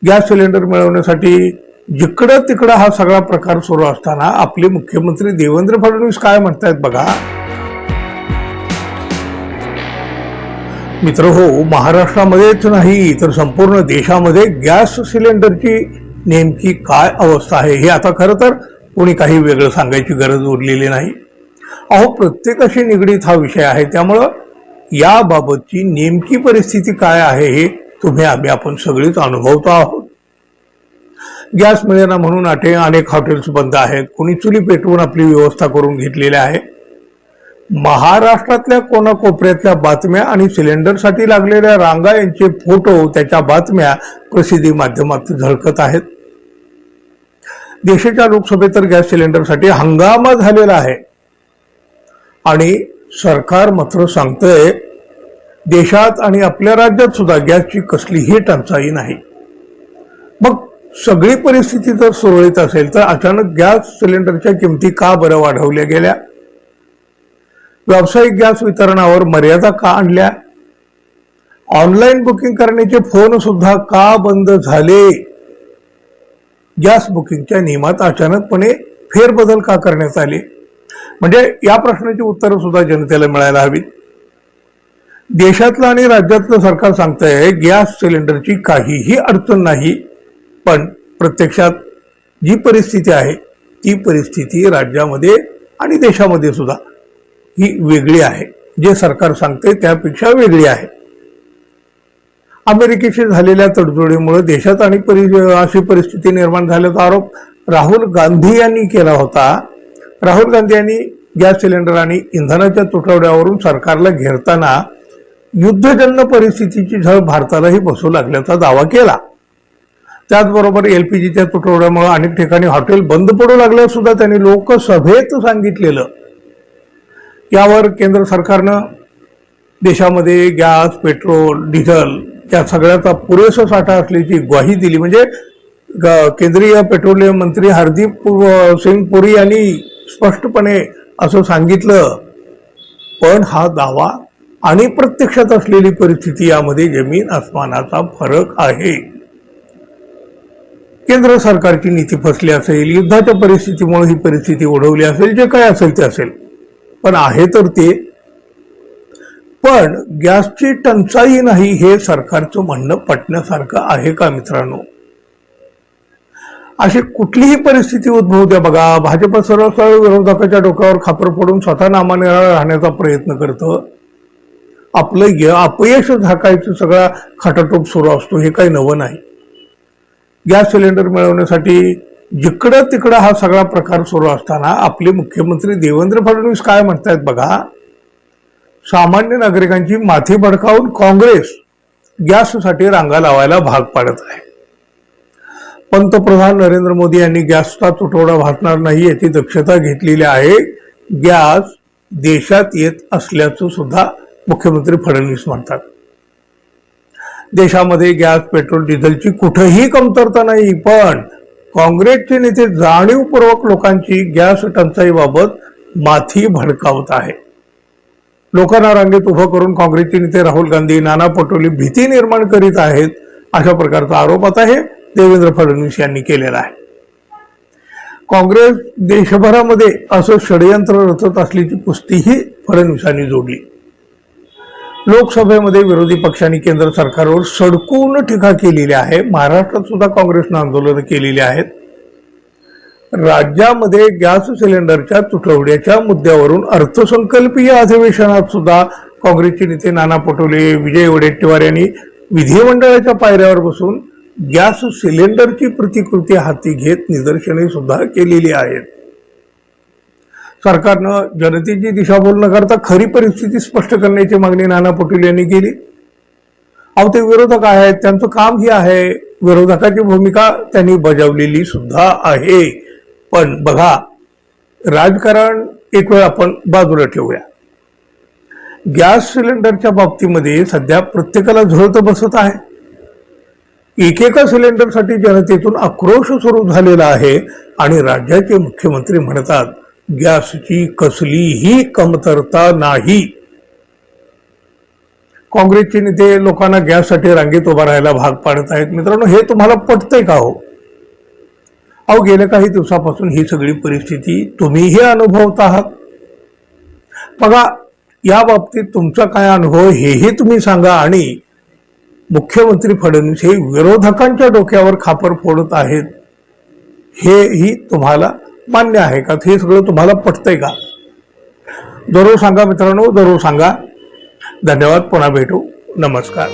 Gas cylinder मिळवण्यासाठी जिकडं तिकडं हा सगळा प्रकार सुरू असताना आपले मुख्यमंत्री देवेंद्र फडणवीस काय म्हणतायत बघा. मित्र हो, महाराष्ट्रामध्येच नाही तर संपूर्ण देशामध्ये गॅस सिलेंडरची नेमकी काय अवस्था आहे हे आता खरं तर कोणी काही वेगळं सांगायची गरज उरलेली नाही. अहो, प्रत्येकाशी निगडीत हा विषय आहे, त्यामुळं याबाबतची नेमकी परिस्थिती काय आहे हे आपण सगळेच अनुभवतो आहोत. गॅस मिळेना म्हणून अनेक हॉटेल्स बंद आहेत, कोणी चुली पेटवून आपली व्यवस्था करून घेतलेली आहे. महाराष्ट्रातल्या कोणाकोपऱ्यातल्या बातम्या आणि सिलेंडरसाठी लागलेल्या रांगा यांचे फोटो, त्याच्या बातम्या प्रसिद्धी माध्यमात झळकत आहेत. देशाच्या लोकसभेत तर गॅस सिलेंडरसाठी हंगामा झालेला आहे आणि सरकार मात्र सांगतंय देशात आणि आपल्या राज्यात सुद्धा गॅसची कसलीही टंचाई नाही. मग सगळी परिस्थिती जर सुरळीत असेल तर अचानक गॅस सिलेंडरच्या किमती का बरं वाढवल्या गेल्या? व्यावसायिक गॅस वितरणावर मर्यादा का आणल्या? ऑनलाईन बुकिंग करण्याचे फोन सुद्धा का बंद झाले? गॅस बुकिंगच्या नियमात अचानकपणे फेरबदल का करण्यात आले? म्हणजे या प्रश्नाची उत्तरं सुद्धा जनतेला मिळायला हवीत. देशातलं आणि राज्यातलं सरकार सांगतंय गॅस सिलेंडरची काहीही अडचण नाही, पण प्रत्यक्षात जी परिस्थिती आहे ती परिस्थिती राज्यामध्ये आणि देशामध्ये सुद्धा ही वेगळी आहे. जे सरकार सांगते त्यापेक्षा वेगळी आहे. अमेरिकेशी झालेल्या तडजोडीमुळे देशात आणि अशी परिस्थिती निर्माण झाल्याचा आरोप राहुल गांधी यांनी केला होता. राहुल गांधी यांनी गॅस सिलेंडर आणि इंधनाच्या तुटवड्यावरून सरकारला घेरताना युद्धजन्य परिस्थितीची झळ भारतालाही बसू लागल्याचा दावा केला. त्याचबरोबर एलपीजीच्या तुटवड्यामुळे अनेक ठिकाणी हॉटेल बंद पडू लागल्यास सुद्धा त्यांनी लोकसभेत सांगितलेलं. यावर केंद्र सरकारनं देशामध्ये गॅस, पेट्रोल, डिझेल या सगळ्याचा पुरेसा साठा असल्याची ग्वाही दिली. म्हणजे केंद्रीय पेट्रोलियम मंत्री हरदीप सिंग पुरी यांनी स्पष्टपणे असं सांगितलं. पण हा दावा आणि प्रत्यक्षात असलेली परिस्थिती यामध्ये जमीन आसमानाचा फरक आहे. केंद्र सरकारची नीती फसली असेल, युद्धाच्या परिस्थितीमुळे ही परिस्थिती ओढवली असेल, जे काय असेल ते असेल, पण आहे तर ते. पण गॅसची टंचाई नाही हे सरकारचं म्हणणं पटण्यासारखं आहे का मित्रांनो? अशी कुठलीही परिस्थिती उद्भवू द्या बघा, भाजप सरळ सरळ विरोधकाच्या डोक्यावर खापर फोडून स्वतः नामानिराळा राहण्याचा प्रयत्न करतं. आपलं अपयश झाकायचं सगळा खटाटोप सुरू असतो, हे काही नवं नाही. गॅस सिलेंडर मिळवण्यासाठी जिकडं तिकडं हा सगळा प्रकार सुरू असताना आपले मुख्यमंत्री देवेंद्र फडणवीस काय म्हणतायत बघा. सामान्य नागरिकांची माथी भडकावून काँग्रेस गॅससाठी रांगा लावायला भाग पाडत आहे. पंतप्रधान नरेंद्र मोदी यांनी गॅसचा तुटवडा भासणार नाही याची दक्षता घेतलेली आहे. गॅस देशात येत असल्याचं सुद्धा मुख्यमंत्री फडणवीस म्हणतात. देशामध्ये गॅस, पेट्रोल, डिझेलची कुठेही कमतरता नाही, पण काँग्रेसचे नेते जाणीवपूर्वक लोकांची गॅस टंचाईबाबत माथी भडकावत आहे. लोकांना रांगेत उभं करून काँग्रेसचे नेते राहुल गांधी, नाना पटोले भीती निर्माण करीत आहेत, अशा प्रकारचा आरोप आता हे देवेंद्र फडणवीस यांनी केलेला आहे. काँग्रेस देशभरामध्ये असं षडयंत्र रचत असल्याची पुस्तीही फडणवीसांनी जोडली. लोकसभेमध्ये विरोधी पक्षांनी केंद्र सरकारवर सडकून टीका केलेली आहे. महाराष्ट्रात सुद्धा काँग्रेसनं आंदोलनं केलेली आहेत. राज्यामध्ये गॅस सिलेंडरच्या तुटवड्याच्या मुद्द्यावरून अर्थसंकल्पीय अधिवेशनात सुद्धा काँग्रेसचे नेते नाना पटोले, विजय वडेट्टीवार यांनी विधिमंडळाच्या पायऱ्यावर बसून गॅस सिलेंडरची प्रतिकृती हाती घेत निदर्शने सुद्धा केलेली आहेत. सरकारनं जनतेची दिशाभूल न करता खरी परिस्थिती स्पष्ट करण्याची मागणी नाना पटोले यांनी केली. अहो, ते विरोधक आहेत, त्यांचं काम ही आहे, विरोधकाची भूमिका त्यांनी बजावलेली सुद्धा आहे. पण बघा, राजकारण एक वेळ आपण बाजूला ठेवूया. गॅस सिलेंडरच्या बाबतीमध्ये सध्या प्रत्येकाला झळत बसत आहे. एकेका सिलेंडरसाठी जनतेतून आक्रोश सुरू झालेला आहे आणि राज्याचे मुख्यमंत्री म्हणतात गॅसची कसलीही कमतरता नाही. काँग्रेसचे नेते लोकांना गॅससाठी रांगेत उभा राहायला भाग पाडत आहेत. मित्रांनो, हे तुम्हाला पटतंय का हो? अहो, गेल्या काही दिवसापासून ही सगळी परिस्थिती तुम्हीही अनुभवत आहात. बघा, या बाबतीत तुमचा काय अनुभव हेही तुम्ही सांगा. आणि मुख्यमंत्री फडणवीस हे विरोधकांच्या डोक्यावर खापर फोडत आहेत, हेही तुम्हाला मान्य आहे का? हे सगळं तुम्हाला पटतंय का? जरूर सांगा मित्रांनो, जरूर सांगा. धन्यवाद. पुन्हा भेटू. नमस्कार.